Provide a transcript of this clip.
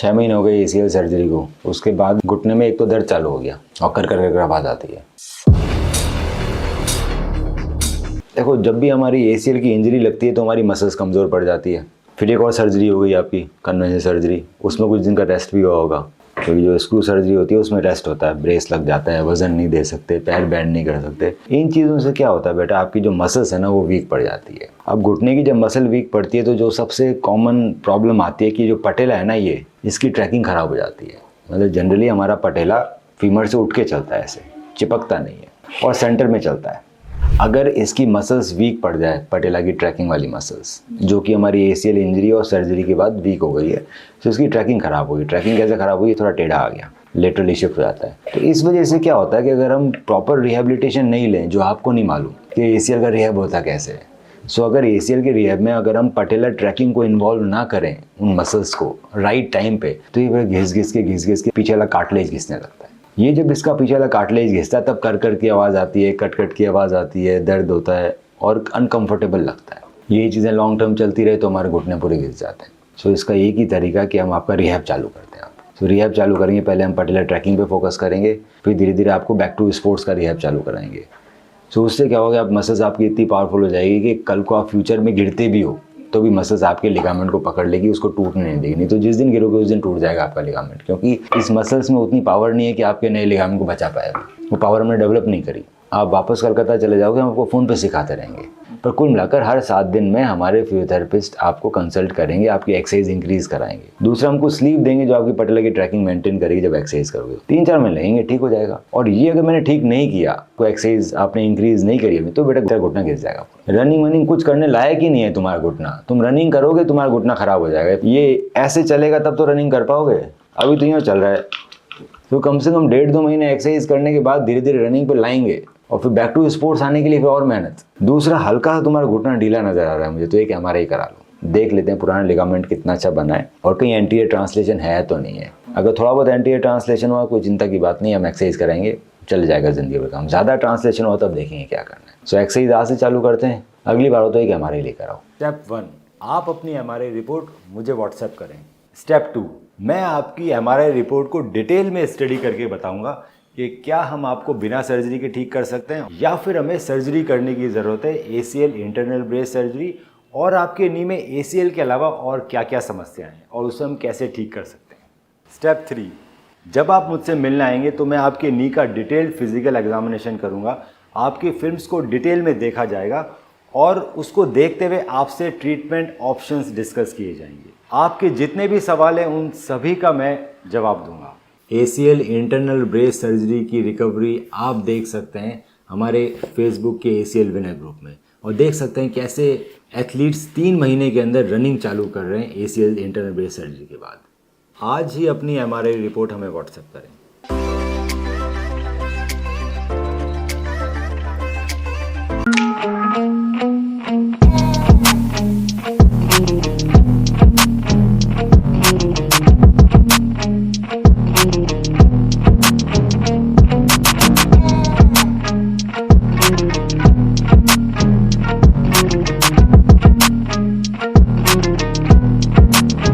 6 महीने हो गए ACL सर्जरी को। उसके बाद घुटने में एक तो दर्द चालू हो गया और कर आवाज़ आती है। देखो, जब भी हमारी ACL की इंजरी लगती है तो हमारी मसल्स कमज़ोर पड़ जाती है। फिर एक और सर्जरी हो गई आपकी कन्वेंशनल सर्जरी, उसमें कुछ दिन का रेस्ट भी हुआ होगा, क्योंकि जो स्क्रू सर्जरी होती है उसमें रेस्ट होता है, ब्रेस लग जाता है, वजन नहीं दे सकते, पैर बैंड नहीं कर सकते। इन चीज़ों से क्या होता है बेटा, आपकी जो मसल्स है ना वो वीक पड़ जाती है। अब घुटने की जब मसल वीक पड़ती है तो जो सबसे कॉमन प्रॉब्लम आती है कि जो पटेला है ना, ये इसकी ट्रैकिंग ख़राब हो जाती है। मतलब जनरली हमारा पटेला फीमर से उठ के चलता है, ऐसे चिपकता नहीं है और सेंटर में चलता है। अगर इसकी मसल्स वीक पड़ जाए, पटेला की ट्रैकिंग वाली मसल्स जो कि हमारी ACL इंजरी और सर्जरी के बाद वीक हो गई है, तो इसकी ट्रैकिंग ख़राब होगी। ट्रैकिंग कैसे ख़राब हुई, थोड़ा टेढ़ा आ गया, लेटरली शिफ्ट हो जाता है। तो इस वजह से क्या होता है कि अगर हम प्रॉपर रिहेबिलिटेशन नहीं लें, जो आपको नहीं मालूम कि ACL का रिहेब होता कैसे है, सो अगर ACL के रिहेब में अगर हम पटेला ट्रैकिंग को इन्वॉल्व ना करें, उन मसल्स को राइट टाइम पे, तो ये घिस घिस के पीछे वाला कार्टिलेज घिसने लगता है। ये जब इसका पीछे वाला कार्टिलेज घिसता है तब कर की आवाज़ आती है, कट की आवाज़ आती है, दर्द होता है और अनकंफर्टेबल लगता है। ये चीज़ें लॉन्ग टर्म चलती रहे तो हमारे घुटने पूरे घिस जाते हैं। सो इसका एक ही तरीका कि हम आपका रिहैब चालू करते हैं। सो रिहैब चालू करेंगे, पहले हम पटेला ट्रैकिंग पे फोकस करेंगे, फिर धीरे धीरे आपको बैक टू स्पोर्ट्स का रिहैब चालू कराएंगे। सो उससे क्या होगा, आप मसल्स आपकी इतनी पावरफुल हो जाएगी कि कल को आप फ्यूचर में गिरते भी हो तो भी मसल्स आपके लिगामेंट को पकड़ लेगी, उसको टूटने नहीं देगी। नहीं तो जिस दिन गिरोगे उस दिन टूट जाएगा आपका लिगामेंट, क्योंकि इस मसल्स में उतनी पावर नहीं है कि आपके नए लिगामेंट को बचा पाएगा। वो पावर हमने डेवलप नहीं करी। आप वापस कलकत्ता चले जाओगे, हम आपको फ़ोन पे सिखाते रहेंगे। पर कुल मिलाकर हर 7 दिन में हमारे फिजियोथेरेपिस्ट आपको कंसल्ट करेंगे, आपकी एक्सरसाइज इंक्रीज कराएंगे। दूसरा, हमको स्लीप देंगे जो आपकी पटेला की ट्रैकिंग मेंटेन करेगी जब एक्सरसाइज करोगे। 3-4 महीने लगेंगे, ठीक हो जाएगा। और ये अगर मैंने ठीक नहीं किया, कोई एक्सरसाइज आपने इंक्रीज नहीं करी तो बेटा घुटना घिस जाएगा। रनिंग वनिंग कुछ करने लायक ही नहीं है तुम्हारा घुटना। तुम रनिंग करोगे तुम्हारा घुटना खराब हो जाएगा। ये ऐसे चलेगा तब तो रनिंग कर पाओगे, अभी तो यूँ चल रहा है। तो कम से कम 1.5-2 महीने एक्सरसाइज करने के बाद धीरे धीरे रनिंग पे लाएंगे और फिर बैक टू स्पोर्ट्स आने के लिए फिर और मेहनत। दूसरा, हल्का सा तुम्हारा घुटना ढीला नजर आ रहा है मुझे, तो एक MRI करा लो, देख लेते हैं पुराना लिगामेंट कितना अच्छा बना है और कहीं एंटीरियर ट्रांसलेशन है तो नहीं है। अगर थोड़ा बहुत एंटीरियर ट्रांसलेशन हुआ, कोई चिंता की बात नहीं, हम एक्सरसाइज कराएंगे, चल जाएगा जिंदगी भर काम। ज़्यादा ट्रांसलेशन हो तब देखेंगे क्या करना है। सो एक्सरसाइज आज से चालू करते हैं, अगली बार हो तो एक MRI लेकर आओ। स्टेप 1, आप अपनी MRI रिपोर्ट मुझे व्हाट्सएप करें। स्टेप 2, मैं आपकी MRI रिपोर्ट को डिटेल में स्टडी करके बताऊंगा कि क्या हम आपको बिना सर्जरी के ठीक कर सकते हैं या फिर हमें सर्जरी करने की ज़रूरत है, ACL इंटरनल ब्रेस सर्जरी, और आपके नी में ACL के अलावा और क्या क्या समस्याएं हैं और उसे हम कैसे ठीक कर सकते हैं। स्टेप 3, जब आप मुझसे मिलने आएंगे तो मैं आपके नी का डिटेल्ड फिजिकल एग्जामिनेशन करूंगा, आपकी फिल्म्स को डिटेल में देखा जाएगा और उसको देखते हुए आपसे ट्रीटमेंट ऑप्शंस डिस्कस किए जाएंगे। आपके जितने भी सवाल हैं उन सभी का मैं जवाब दूंगा। ACL इंटरनल ब्रेस सर्जरी की रिकवरी आप देख सकते हैं हमारे फेसबुक के ACL विनर ग्रुप में, और देख सकते हैं कैसे एथलीट्स 3 महीने के अंदर रनिंग चालू कर रहे हैं ACL इंटरनल ब्रेस सर्जरी के बाद। आज ही अपनी MRI रिपोर्ट हमें व्हाट्सएप करें।